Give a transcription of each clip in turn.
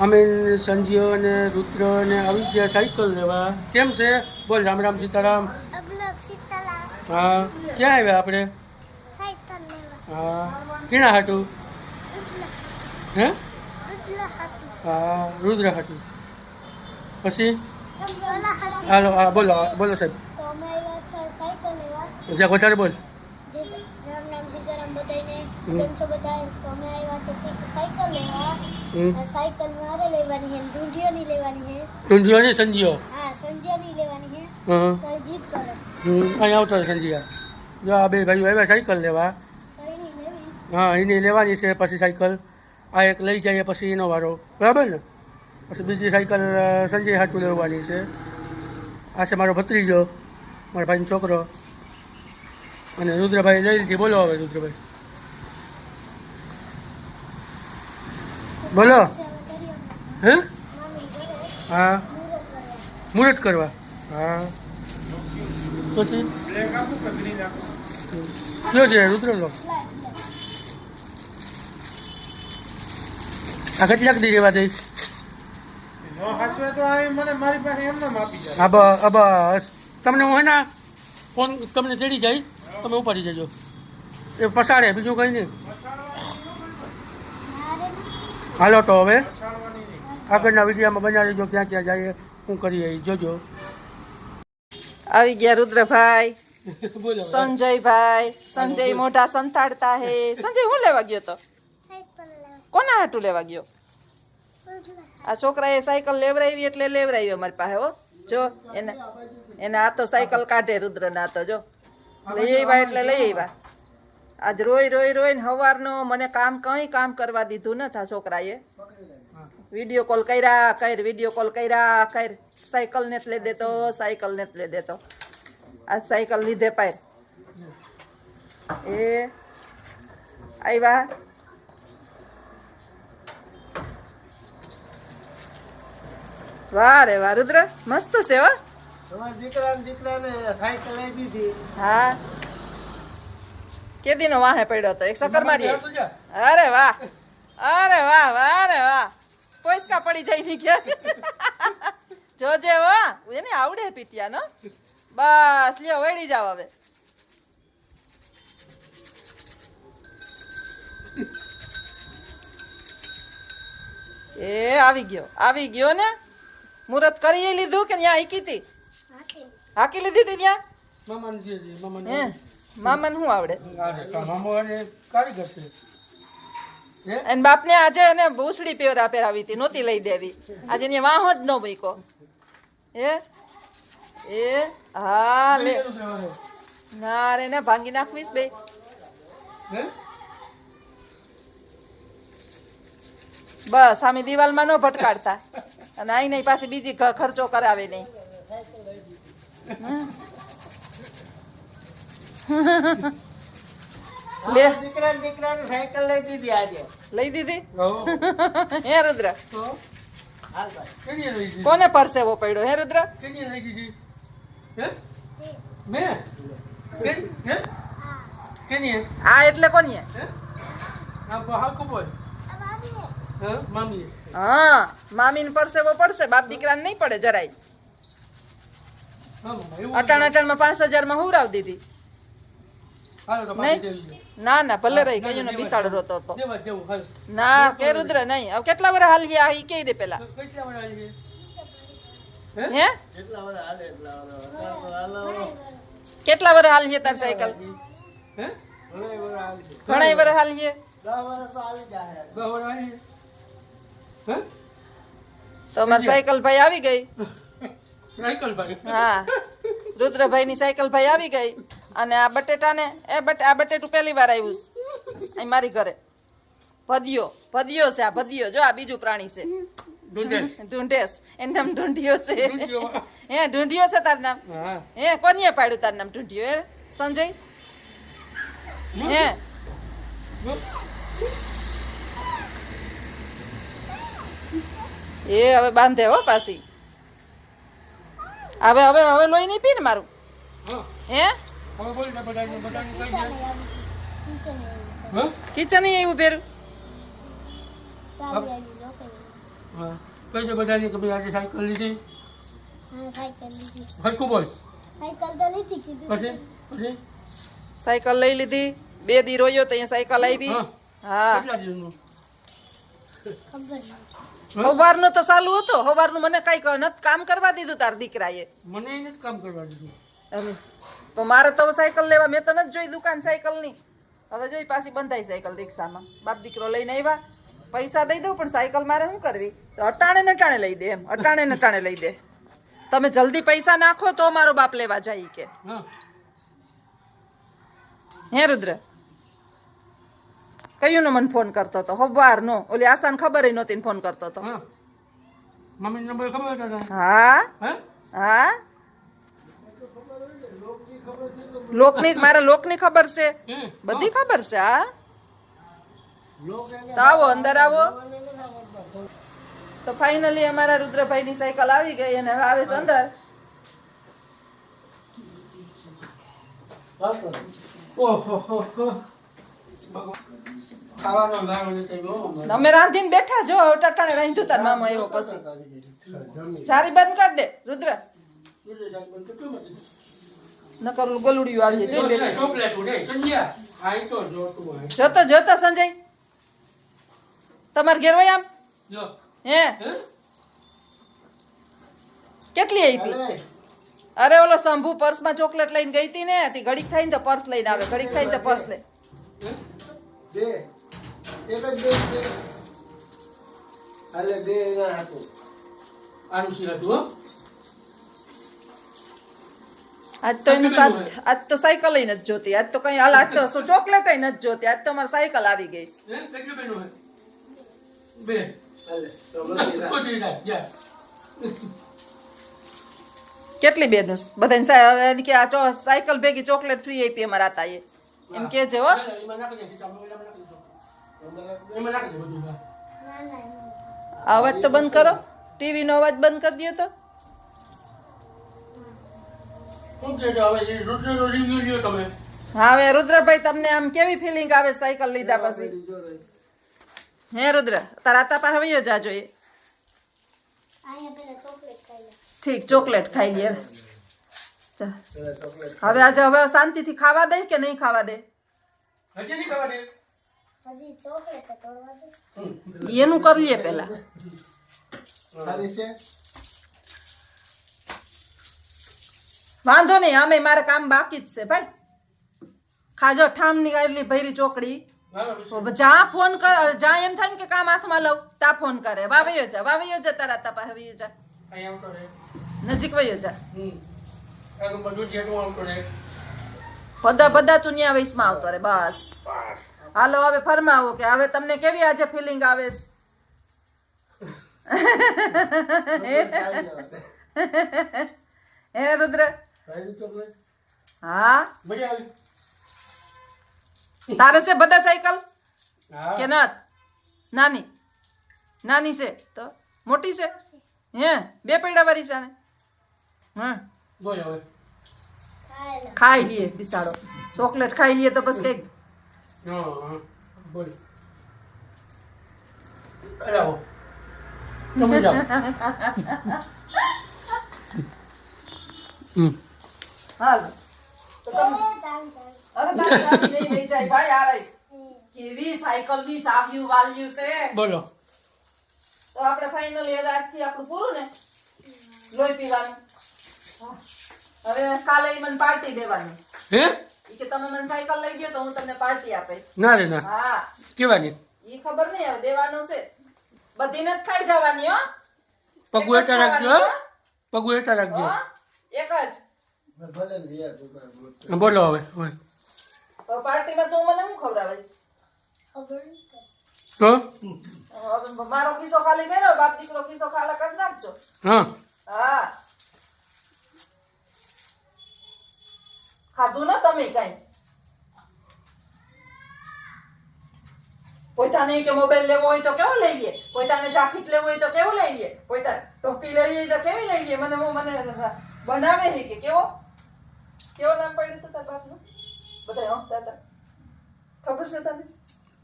અમીન, સંજીવ અને રુદ્ર ને આવી ગયા સાયકલ લેવા. કેમ છે? બોલ રામ રામ સીતારામ. હા, ક્યાં આવ્યા આપણે? હા, કેના હાટું? હે? હા, રુદ્ર હાટું. પછી હાલો, હા બોલો બોલો સાહેબ. જ્યાં વધારે બોલ. ટુંજીઓની સંજીઓ. અહીં આવતો સંજીયા. જો આ બે ભાઈઓ આવ્યા સાયકલ લેવા. હા, એને લેવાની છે પછી સાયકલ. આ એક લઈ જઈએ પછી એનો વારો, બરાબર ને? પછી બીજી સાયકલ સંજય હાટું લેવાની છે. આ છે મારો ભત્રીજો, મારા ભાઈનો છોકરો. અને રુદ્રભાઈ લઈ લીધી. બોલો હવે રુદ્રભાઈ, બોલો. હે? હા, મુહૂર્ત કરવા. હા, પછી કયો છે રુદ્રનો? આ કેટલાક દી રેવા દઈશ? હા બસ, તમને હું હે ને ફોન તમને ચડી જાય, તમે ઉપાડી જજો. એ પસાડે, બીજું કંઈ નહીં. હાલો તો હવે આગળના વિડીયોમાં બનાવી દેજો ક્યાં ક્યાં જઈએ, શું કરીએ એ જોજો. આવી ગયા રુદ્રભાઈ, સંજયભાઈ. સંજય મોઢા સંતાડતા હે. સંજય હું લેવા ગયો તો? કોના હાટું લેવા ગયો? આ છોકરાએ સાયકલ લેવરાવી એટલે લેવરાવી અમારી પાસે. હો જો એને આ તો સાયકલ કાઢે રુદ્રના. તો જો લઈ આવ્યા એટલે લઈ આવ્યા. આજ રોઈને હવારનો મને કંઈ કામ કરવા દીધું નથી આ છોકરાએ. વિડીયો કોલ કર્યા કર. સાયકલ ને જ લઈ દેતો, સાયકલ ને જ લઈ દેતો. આજ સાયકલ લીધે પાય એ આવ્યા. વાહ રે વાહ રુદ્ર, મસ્ત છે હો. દીકરાને સાયકલ લઈ દીધી. હા, કેદીનો વાહે પડ્યો હતો. એક ચક્કર મારી. અરે વાહ, અરે વાહ, અરે વાહ. પોઈસકા પડી જાય ની ક્યાં. જોજે હો, એને આવડે પીટિયા નો. બસ લ્યો વળી જાવ હવે. એ આવી ગયો ને. મુહૂર્ત કરી લીધું કે ત્યાં હાકી હતી? હાકી લીધી હતી ત્યાં. મામાને શું આવડે? અને બાપને આજે એને ભૂસડી પહેરાવી હતી, નહોતી લઈ દેવી. આજે એને વાહો જ ન મૂક્યો. એ હા લે ના રે ને ભાંગી નાખવીશ બે. બસ આમી દિવાલમાં ન ભટકાડતા. અને આઈ નહીં પાછી બીજી ખર્ચો કરાવે નહીં. લે દીકરાને સાયકલ લઈ દીધી આજે. લઈ દીધી? હે રુદ્ર, કોને પરસેવો પડ્યો? હે રુદ્ર, આ એટલે કોની? હા, મામી ને પરસેવો પડશે, બાપ દીકરાને નહીં પડે જરાય. અટાણ 5,000 માં હુરાવ દીધી. ના ના ભલે રહી ગયું ને બિસાડ રોતો હતો. ના કે રુદ્ર નહીં. હવે કેટલા વાર હાલ ગયા એ કહી દે પેલા. હે કેટલા વાર હાલ છે તાર સાયકલ? ઘણા વાર હાલ છે. તો અમારી સાયકલ ભાઈ આવી ગઈ. હા, રુદ્રભાઈ ની સાયકલ ભાઈ આવી ગઈ. અને આ બટેટા ને આ બટેટું પહેલી વાર આવ્યું છે મારી ઘરે. ભદિયો છે આ ભદિયો. જો આ બીજું પ્રાણી છે ઢૂંઢેસ. એનું નામ ઢૂંઢિયો છે. હે ઢૂંઢિયો છે તાર નામ? હે કોનીએ પાડ્યું તાર નામ ઢૂંઢિયો? હે સંજય? હે એ હવે બાંધે હો પાછી. હવે લોહી નહીં પી ને મારું. હે કિચન એવું પહેર્યું. હા કઈ દે બધાને કે ભાઈ આજે સાયકલ લીધી હા સાયકલ લીધી હરખું બોલ સાયકલ તો લીધી કીધું પછી પછી સાયકલ લઈ લીધી 2 દી રોયો તો અહીંયા સાયકલ આવી હા હા કેટલા દિવસનું ખબર નહીં સવારનું તો ચાલુ હતું સવારનું મને કઈ નથી કામ કરવા દીધું તાર દીકરાએ મને એને જ કામ કરવા દીધું અરે, તો મારે તો સાયકલ લેવા મેં તો નથી જોઈ દુકાન સાયકલની હવે જોઈ પાછી બંધાઈ સાયકલ રિક્ષામાં બાપ દીકરો લઈને આવ્યા પૈસા દઈ દઉં પણ સાયકલ મારે શું કરવી તો અટાણે ને અટાણે લઈ દે એમ અટાણે ને અટાણે લઈ દે તમે જલ્દી પૈસા નાખો તો મારો બાપ લેવા જાય કે હા હે રુદ્ર કયું નો મને ફોન કરતો હતો હવાર નો ઓલી આસાન ખબર નહોતી ને ફોન કરતો હતો હા મમ્મી નંબર ખબર હતા તને હા હે હા લોકની મારે લોકની ખબર છે હે બધી ખબર છે હા તો આવો અંદર આવો તો ફાઇનલી અમારા રુદ્રભાઈની સાયકલ આવી ગઈ અને હવે આવે છે અંદર ઓહો ખાવાનો ગાળો નથી ગયો અમે રાંધીને બેઠા જો ટટાણે રાંધ્યું તાર મામા આવ્યો પછી ચારી બંધ કરી દે રુદ્ર નકર ગલુડિયું આવી જાય જોઈ લે ચોકલેટ ઉડે સંજ્યા આઈ તો જોતું હોય જોતો જોતો સંજય તમારે ઘેર હોય આમ જો હે હે કેટલી આપી અરે ઓલો શંભુ પર્સમાં ચોકલેટ લઈને ગઈ હતી ને તી ઘડીક થાય ને તો પર્સ લઈને આવે ઘડીક થાય ને તો પર્સ લે બે એક જ બે હાલે બે એના હતું આનું સી હતું હો આજ તો એનું સાથ આજ તો સાયકલ ય નથી જોતી આજ તો કઈ હાલ આજ તો શું ચોકલેટ ય નથી જોતી આજ તો મારી સાયકલ આવી ગઈ છે. હે કેટલી બેનો હે બે હાલે તો બધી ખોટી જાય જા કેટલી બેનો બધાને કે આ સાયકલ ભેગી ચોકલેટ ફ્રી આપી અમારા હતા એમ કે છે હો એમાં નાખી દે એમાં નાખી દે બધું ના ના આ અવાજ તો બંધ કરો ટીવી નો અવાજ બંધ કરી દો તો શું કે છે હવે એ રુદ્રનો રિવ્યુ લ્યો તમે હા હવે રુદ્રભાઈ તમને આમ કેવી ફિલિંગ આવે સાયકલ લીધા પછી હે રુદ્ર તારા આતા પાસે વયો જા જોઈએ અહીંયા પેલા ચોકલેટ ખાઈ લે ઠીક ચોકલેટ ખાઈ લે પેલા ચોકલેટ હવે આજે હવે શાંતિથી ખાવા દે કે નહીં ખાવા દે હજી નહીં ખાવા દે હજી ચોકલેટ તો તોડવા દે એનું કરી લે પેલા સારી છે વાંધો નહીં આમે મારે કામ બાકી જ છે ભાઈ ખાજો ઠામની એટલી ભૈરી ચોકડી જા ફોન કર જા એમ થાય ને કે કામ હાથમાં લઉં તા ફોન કરે વાવયો જા તારા તપા વયો જા અહીંયા આવતો રે નજીક વયો જા આગળ બધું જેટલું આવતો રે બધા તું ન્યા વયસમાં આવતો રે બસ હાલો હવે ફરમાવો કે હવે તમને કેવી આજે ફિલિંગ આવે છે? હે રુદ્ર ખાઈ ચોકલેટ હા મજા આવી તારે છે બધા સાયકલ હા કે નત નાની છે તો મોટી છે હે બે પૈડા વાળી છે ને હા જોઈ હવે ખાઈ લે ખાઈ લઈએ બિસાડો ચોકલેટ ખાઈ લઈએ તો પછી કઈક હા બોલ આવો તમે જાઓ હાલ તો તમે ચાલ ચાલ અરે તારી ચાવી નહીં લઈ જાય ભાઈ આ રહી કેવી સાયકલ ની ચાવ્યું વાલ્યું છે બોલો તો આપણે ફાઇનલી હવે આજથી આપણું પૂરું ને લોહી પીવાનું હવે કાલે ઈ મને પાર્ટી દેવાની હે ઈ કે તમે મને સાયકલ લઈ ગયો તો હું તમને પાર્ટી આપે ના રે ના હા કેવાની ઈ ખબર નહીં હવે દેવાનું છે બધીને જ ખાઈ જવાની હો પગું હેઠા રાખજો હો? પગું હેઠા રાખજો હો? એક જ ભલે ને યાર દુકાન બોલો હવે હવે તો પાર્ટીમાં તું મને શું ખવડાવે ખબર નહીં તો હવે મારો ખિસ્સો ખાલી કર્યો બાપ દીકરો ખિસ્સો ખાલી કરી નાખજો હા હા ખાધું ને તમે કઈ પોતાને કે મોબાઈલ લેવો હોય તો કેવો લઈ લે પોતાને જાકેટ લેવું હોય તો કેવું લઈ લે પોતા ટોપી લેવી હોય તો કેવી લઈ લે મને બનાવે છે કે કેવો નામ પડ્યું હતું તારા બાપનું બધા દાદા ખબર છે તને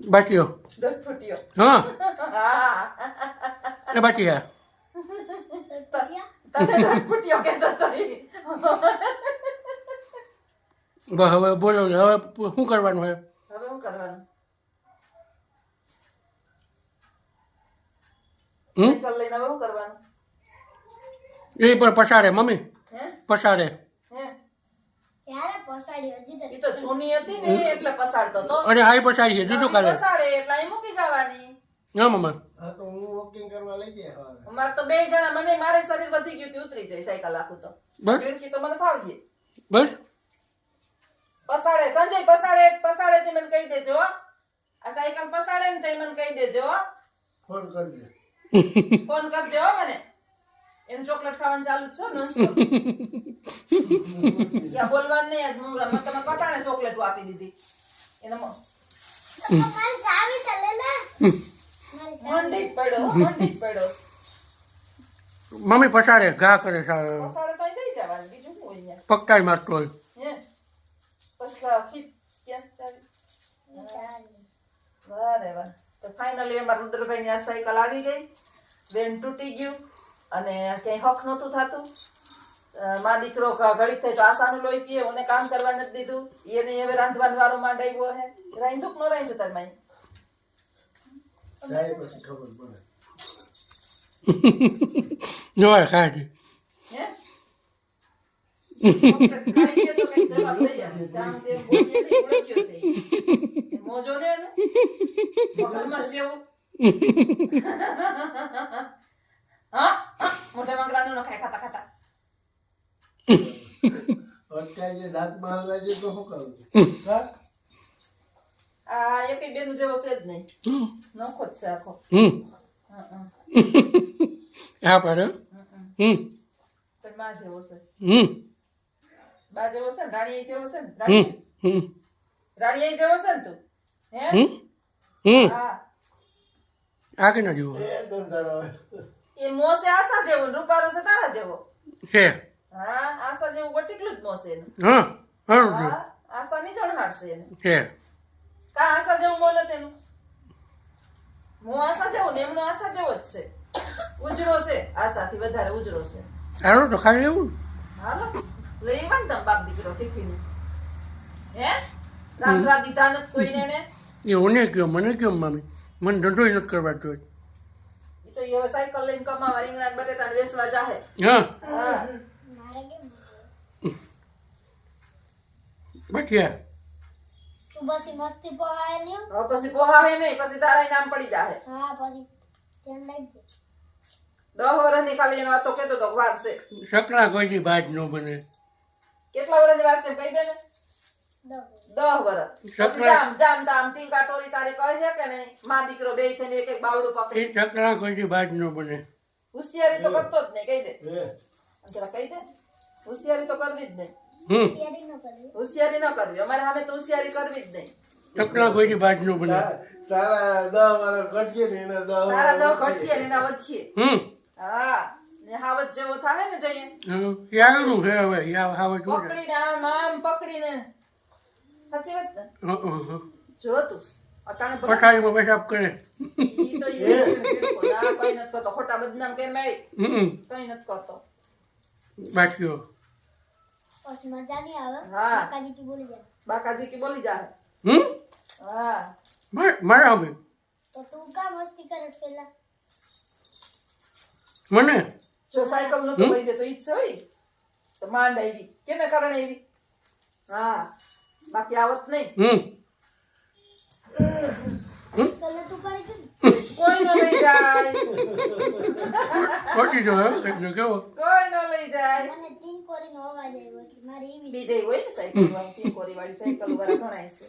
બાકીઓ દોઢ ફૂટ્યો હા હા એ બાટિયા તને રટપુટિયો કહેતો હતો ઈ. બસ હવે બોલો હવે શું કરવાનું હોય હવે શું કરવાનું? સાયકલ લઈને હવે શું કરવાનું? એ પણ પસાડે મમ્મી હે પસાડે હે ત્યારે પહોંચાડી હજી ઈ તો જૂની હતી ને એટલે પસાડતો તો. અને આઈ પસાડી છે દીધું કાલે પસાડે એટલે અહીં મૂકી જવાની. ના મમ્મા હા તો હું વોકિંગ કરવા લઈ ગયા હવે અમારે તો બે જણા મારે શરીર વધી ગયું હતું, ઉતરી જાય સાયકલ આખું તો. બસ ઝીણકી તો મને ફાવીએ. બસ પસાડે સંજય પસાડે તે મને કહી દેજો હો. આ સાયકલ પસાડે ને તે મને કહી દેજો હો. ફોન કરજે ફોન કરજો હો મને. એનું ચોકલેટ ખાવાનું ચાલુ જ છે નોનસ્ટોપ. ક્યાં બોલવાનું નહીં, આજ મેં તમે કટાણે ચોકલેટ આપી દીધી એને મારી ચાવી તો લે લે મારી મંડી જ પડ્યો. મમ્મી પસાડે ઘા કરે છે પસાડે તો અહીં દઈ જવાનું, બીજું શું હોય અહીંયા? પગટાઈ મારતો હોય હે પછી ફીટ ક્યાં ચાવી? બરાબર. તો ફાઇનલી અમારા રુદ્રભાઈની આ સાયકલ આવી ગઈ. બેન તૂટી ગયું અને ક્યાંય હક નહોતું થતું. મા દીકરો ઘડીક થઈ તો આશાનું લોહી પીએ, મને કામ કરવા નથી દીધું. એને હવે રાંધવાનો વારો માંડાવ્યો હે. રાંધુક નો રાંધું તાર માઈ? જાય પછી ખબર પડે જોવાય ખાય હે ખાઈએ તો કઈ જવાબ દઈ આપે. જામ તેમ બોલીએ નહીં, ઉડી ગયો છે ઈ. એ મોજો ને એનો. ઘરમાં જેવું. હા મોઢામાં ગ્રાનું ન ખાય ખાતા ખાતા. અટકાઈ જે દાંત માં હલવા જાય તો શું કરવું હા આ એકેય બેનું જેવો છે જ નહીં. નોખો જ છે આખો. હા પડે પણ માં જેવો છે. બા જેવો છે ને, રાણી જેવો છે ને, રાણી જેવો છે ને તું? હે હા આ કે ના જેવો એકદમ તારો એ મોસે આશા જેવો ને રૂપારો છે તારા જેવો. છે હા આશા જેવું ગટીકલું જ મોસે એનું. હા સારું છે હા આશા ની જણહાર છે એને. છે કા આશા જેવું મોં નથી એનું? મોં આશા જેવું ને એમનો આશા જેવો જ છે. ઉજરો છે, આશાથી વધારે ઉજરો છે. સારું તો ખાઈ લેવું હાલો લઈ આવા ને તમે બાપ દીકરો ટિફિન. હે રાંધવા દીધા નથી કોઈને ને? એ મને કયો મમ્મી મને ધંધો નથી કરવા દો ઈ તો ઈ હવે સાયકલ લઈને કમાવા રીંગણા ને બટેટા ને વેચવા જાહે. હા હા મારે કેમ બાટિયા તું પછી મસ્તી પહાય ને હવે પછી પોહાવે નહીં, પછી તારા નામ પડી જાહે. હા પછી તેમ લઈ ગયો 10 વર્ષની ખાલી એનો વાતો કહેતો તો વાર છે. સકલા કોઈની બાજ ન બને કેટલા વર્ષની વાર છે કહી દે ને. 10 વર્ષ. પછી સકલા જામ તામ ટીંકા ટોળી તારે કહે છે કે નહીં? માં દીકરો બે થઈને એક એક બાવડું એ પકડી. સકલા કોઈની બાજ ન બને હોશિયારી તો કરતો જ નહીં, કહી દે. હે જરા કહી દે. હોશિયારી તો કરવી જ નહીં. તૈયારી ન કરવી હોશિયારી ન કરવી. અમારે સામે તો હોશિયારી કરવી જ નહીં. સકલા કોઈની બાજ ન બને તારા 10 વાળા ઘટકે ને એના 10 તારા તો ઘટીએ ને એના વધીએ. હમ હા ને હાવત જેવો થાય ને જઈએ એ આગળનું છે હવે હવે શું છે પકડીને આમ પકડીને. સાચી વાત ને? જો તું અટાણે ભલે પથારીમાં પેશાબ કરે ઈ તો ઈ બિલકુલ ના કઈ નથી કરતો. ખોટા બદનામ કેમ આવી? કઈ નથી કરતો. બાટીઓ પછી મજા નહીં આવે હા. કાકાજી કી બોલી જાય બાકાજી કી બોલી જાય. હા મારા હવે તો તું કા મસ્તી કરે છે પેલા મને જો સાયકલ નતો લઈ દે તો ઈ જ છે હોય તો માંડ આવી કેને કારણે આવી. હા બાકી આવત નહીં. પેલા તું પડી ગઈ કોઈ નો લઈ જાય. ખોટી જો એટલે કેવો કોઈ નો લઈ જાય. મને ટીમ કોરીનો અવાજ આવ્યો એટલે મારી એવી બીજે હોય ને સાયકલ વાળી ટીકોરી વાળી સાયકલ વાળા ઘણાય છે.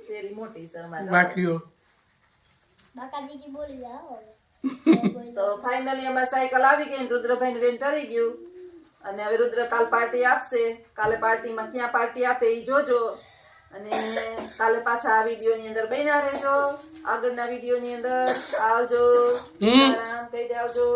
શેરી મોટી છે અમારે. બાટીઓ બાકાજી કી બોલી જાય હો હવે. તો ફાઇનલી અમારી સાયકલ આવી ગઈ ને રુદ્રભાઈ ને વેન ટરી ગયું અને હવે રુદ્ર કાલ પાર્ટી આપશે. કાલે પાર્ટીમાં ક્યાં પાર્ટી આપે એ જોજો અને કાલે પાછા આ વિડીયો ની અંદર બન્યા રહેજો. આગળના વિડીયો ની અંદર આવજો. સીતારામ કહી દે આવજો.